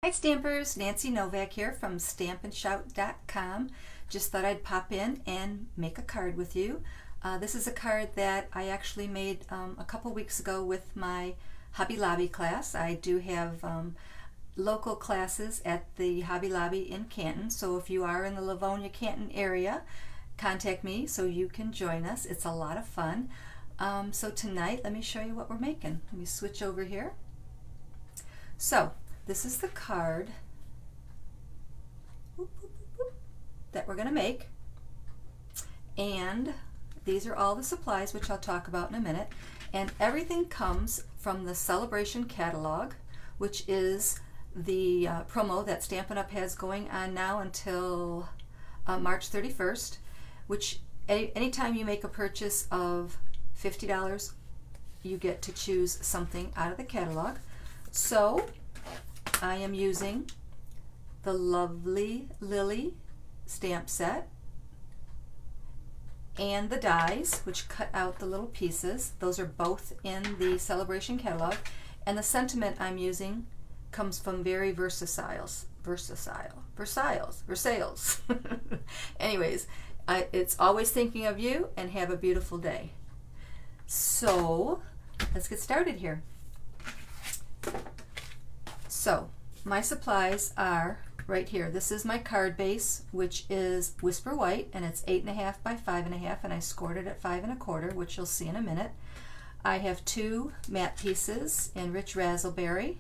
Hi Stampers, Nancy Novak here from StampandShout.com. Just thought I'd pop in and make a card with you. This is a card that I actually made a couple weeks ago with my Hobby Lobby class. I do have local classes at the Hobby Lobby in Canton, so if you are in the Livonia, Canton area, contact me so you can join us. It's a lot of fun. So tonight, let me show you what we're making. Let me switch over here. So, this is the card that we're going to make, and these are all the supplies, which I'll talk about in a minute, and everything comes from the Celebration Catalog, which is the promo that Stampin' Up! Has going on now until March 31st, which anytime you make a purchase of $50, you get to choose something out of the catalog. So I am using the Lovely Lily stamp set and the dies, which cut out the little pieces. Those are both in the Celebration Catalog. And the sentiment I'm using comes from Very Versailles. Anyways, it's always thinking of you, and have a beautiful day. So let's get started here. So my supplies are right here. This is my card base, which is Whisper White, and it's 8.5 by 5.5, and I scored it at 5 1/4, which you'll see in a minute. I have 2 matte pieces in Rich Razzleberry.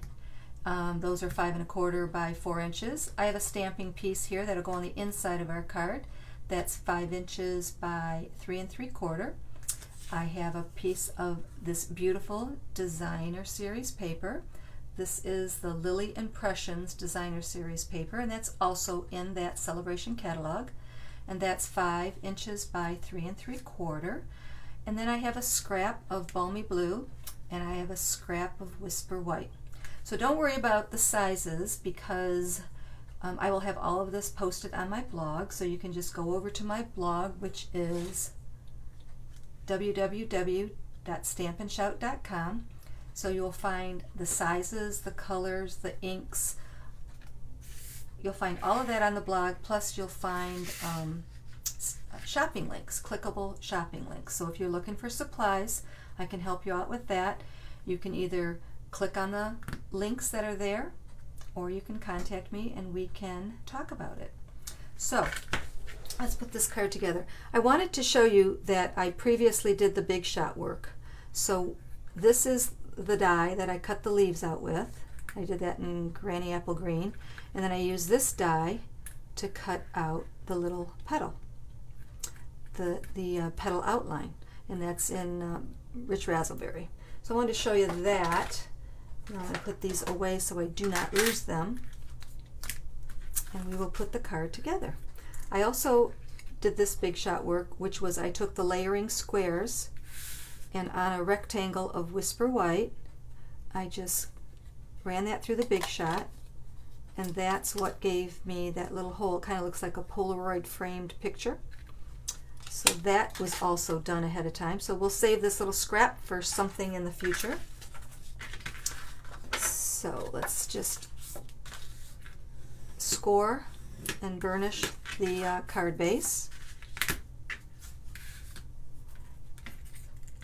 Those are 5 1/4 by 4 inches. I have a stamping piece here that'll go on the inside of our card. That's 5 inches by 3 3/4. I have a piece of this beautiful Designer Series paper. This is the Lily Impressions Designer Series paper, and that's also in that Celebration Catalog, and that's 5 inches by 3 3/4. And then I have a scrap of Balmy Blue, and I have a scrap of Whisper White. So don't worry about the sizes, because I will have all of this posted on my blog, so you can just go over to my blog, which is www.stampandshout.com. So you'll find the sizes, the colors, the inks. You'll find all of that on the blog, plus you'll find shopping links, clickable shopping links. So if you're looking for supplies, I can help you out with that. You can either click on the links that are there, or you can contact me and we can talk about it. So let's put this card together. I wanted to show you that I previously did the Big Shot work. So this is the die that I cut the leaves out with. I did that in Granny Apple Green, and then I used this die to cut out the little petal, the petal outline, and that's in Rich Razzleberry. So I wanted to show you that. Now I'm going to put these away so I do not lose them, and we will put the card together. I also did this Big Shot work, which was I took the layering squares, and on a rectangle of Whisper White, I just ran that through the Big Shot, and that's what gave me that little hole. It kind of looks like a Polaroid framed picture. So that was also done ahead of time. So we'll save this little scrap for something in the future. So let's just score and burnish the card base.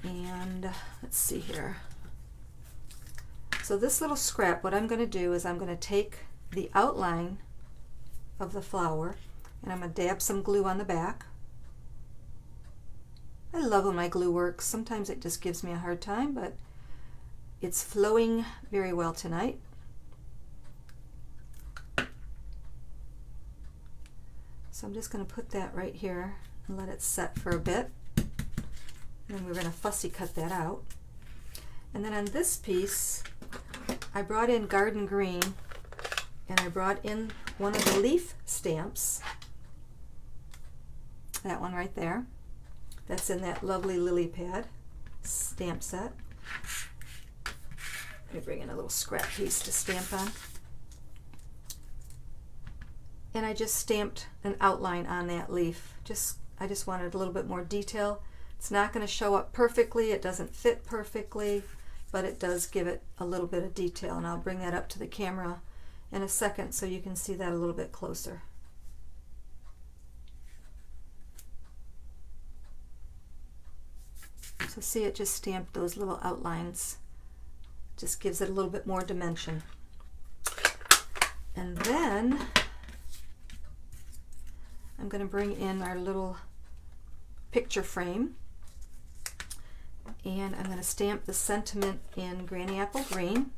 And let's see here. So this little scrap, what I'm going to do is I'm going to take the outline of the flower, and I'm going to dab some glue on the back. I love when my glue works. Sometimes it just gives me a hard time, but it's flowing very well tonight. So I'm just going to put that right here and let it set for a bit. And then we're going to fussy cut that out. And then on this piece, I brought in Garden Green, and I brought in one of the leaf stamps. That one right there. That's in that Lovely Lily Pad stamp set. Let me bring in a little scrap piece to stamp on. And I just stamped an outline on that leaf. I just wanted a little bit more detail. It's not going to show up perfectly, it doesn't fit perfectly, but it does give it a little bit of detail, and I'll bring that up to the camera in a second so you can see that a little bit closer. So see, it just stamped those little outlines. Just gives it a little bit more dimension. And then I'm going to bring in our little picture frame, and I'm going to stamp the sentiment in Granny Apple Green.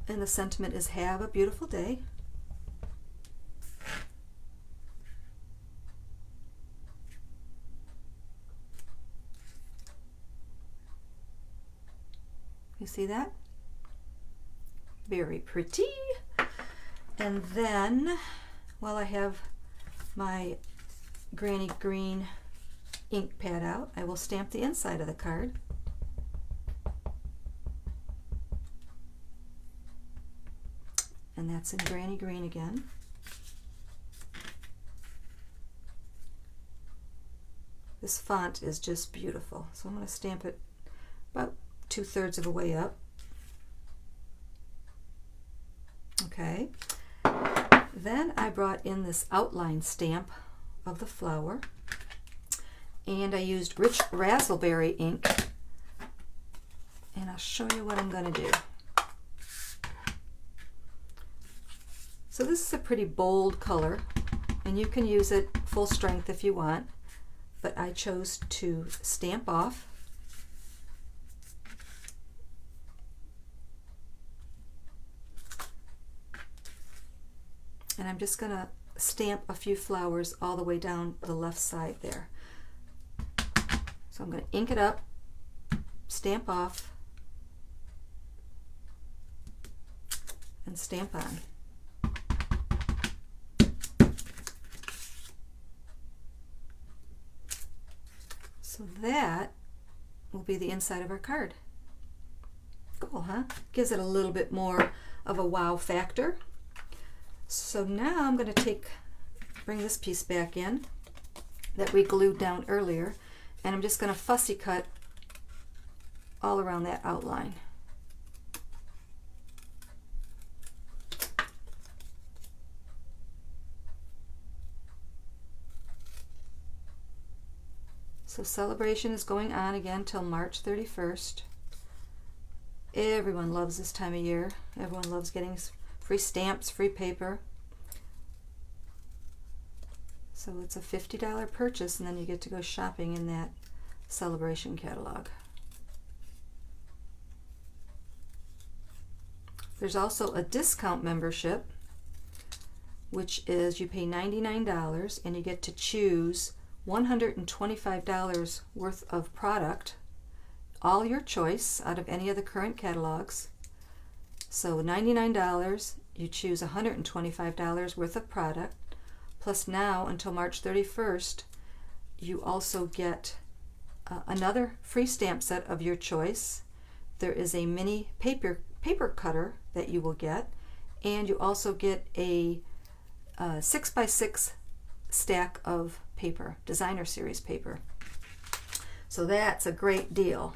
And the sentiment is "Have a beautiful day." You see that? Very pretty. And then, while I have my Granny Green ink pad out, I will stamp the inside of the card. And that's in Granny Green again. This font is just beautiful. So I'm going to stamp it about 2/3 of the way up. Okay. Then I brought in this outline stamp of the flower, and I used Rich Razzleberry ink, and I'll show you what I'm going to do. So this is a pretty bold color, and you can use it full strength if you want, but I chose to stamp off. And I'm just going to stamp a few flowers all the way down the left side there. So I'm going to ink it up, stamp off, and stamp on. So that will be the inside of our card. Cool, huh? Gives it a little bit more of a wow factor. So now I'm going to bring this piece back in that we glued down earlier, and I'm just going to fussy cut all around that outline. So celebration is going on again till March 31st. Everyone loves this time of year. Everyone loves getting free stamps, free paper. So it's a $50 purchase, and then you get to go shopping in that celebration catalog. There's also a discount membership, which is you pay $99 and you get to choose $125 worth of product, all your choice out of any of the current catalogs. So $99, you choose $125 worth of product, plus now until March 31st, you also get another free stamp set of your choice. There is a mini paper cutter that you will get, and you also get a 6x6 stack of paper, designer series paper. So that's a great deal.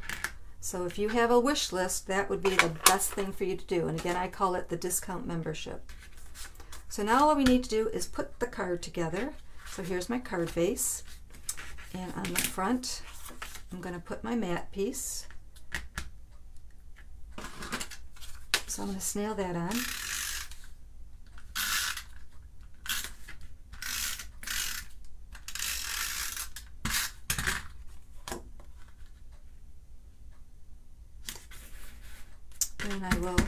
So if you have a wish list, that would be the best thing for you to do. And again, I call it the discount membership. So now all we need to do is put the card together. So here's my card base. And on the front, I'm going to put my matte piece. So I'm going to snail that on. And I will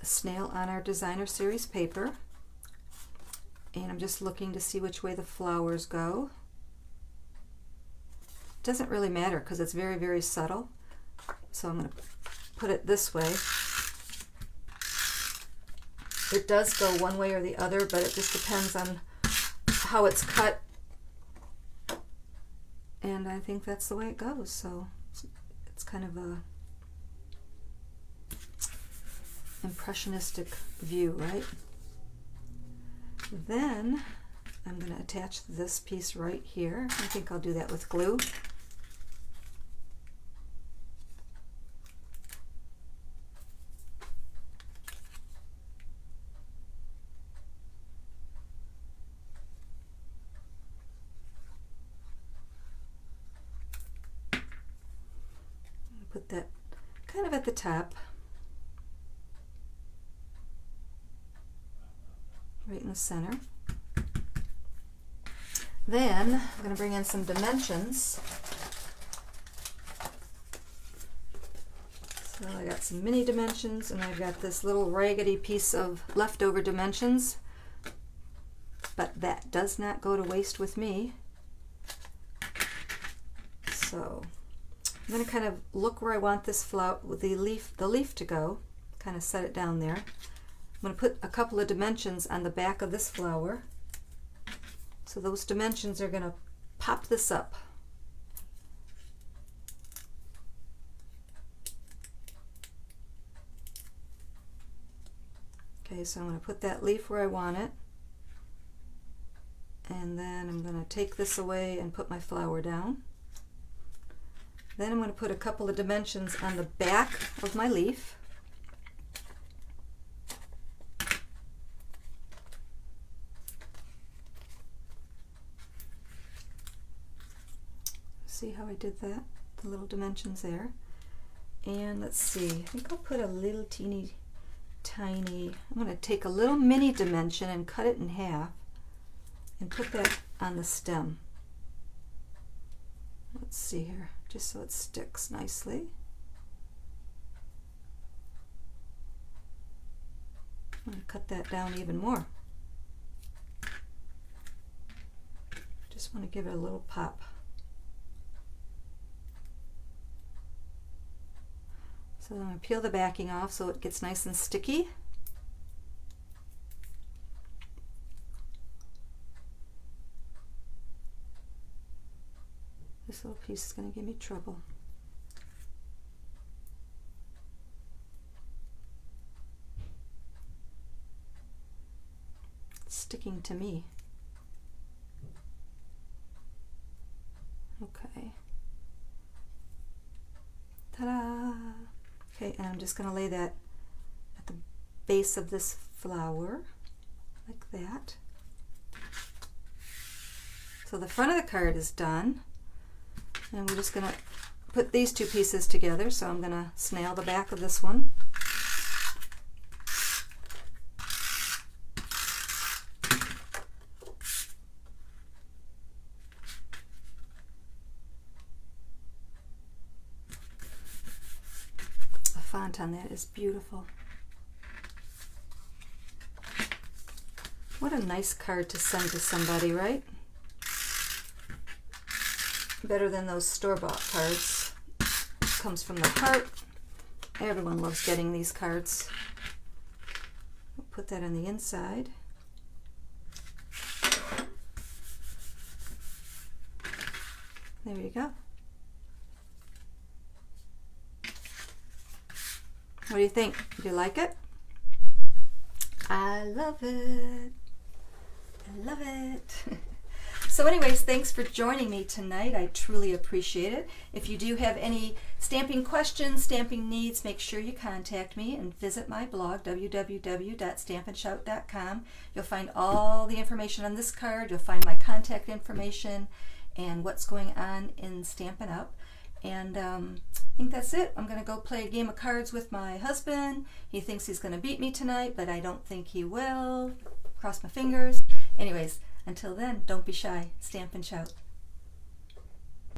snail on our designer series paper. And I'm just looking to see which way the flowers go. It doesn't really matter because it's very, very subtle. So I'm going to put it this way. It does go one way or the other, but it just depends on how it's cut. And I think that's the way it goes. So it's kind of a impressionistic view, right? Then I'm going to attach this piece right here. I think I'll do that with glue. put that kind of at the top, right in the center. Then I'm going to bring in some dimensions. So I got some mini dimensions, and I've got this little raggedy piece of leftover dimensions, but that does not go to waste with me. So I'm going to kind of look where I want this flower, the leaf to go, kind of set it down there. I'm going to put a couple of dimensions on the back of this flower. So those dimensions are going to pop this up. Okay, so I'm going to put that leaf where I want it. And then I'm going to take this away and put my flower down. Then I'm going to put a couple of dimensions on the back of my leaf. See how I did that? The little dimensions there. And let's see, I think I'll put a little teeny tiny, I'm going to take a little mini dimension and cut it in half and put that on the stem. Let's see here, just so it sticks nicely. I'm going to cut that down even more. Just want to give it a little pop. So I'm going to peel the backing off so it gets nice and sticky. This little piece is going to give me trouble. It's sticking to me. Okay. Ta-da! Okay, and I'm just going to lay that at the base of this flower, like that. So the front of the card is done, and we're just going to put these two pieces together. So I'm going to snail the back of this one. Font on that is beautiful. What a nice card to send to somebody, right? Better than those store-bought cards. Comes from the heart. Everyone loves getting these cards. We'll put that on the inside. There you go. What do you think? Do you like it? I love it. I love it. So anyways, thanks for joining me tonight. I truly appreciate it. If you do have any stamping questions, stamping needs, make sure you contact me and visit my blog, www.stampandshout.com. You'll find all the information on this card. You'll find my contact information and what's going on in Stampin' Up. And I think that's it. I'm going to go play a game of cards with my husband. He thinks he's going to beat me tonight, but I don't think he will. Cross my fingers. Anyways, until then, don't be shy. Stamp and shout.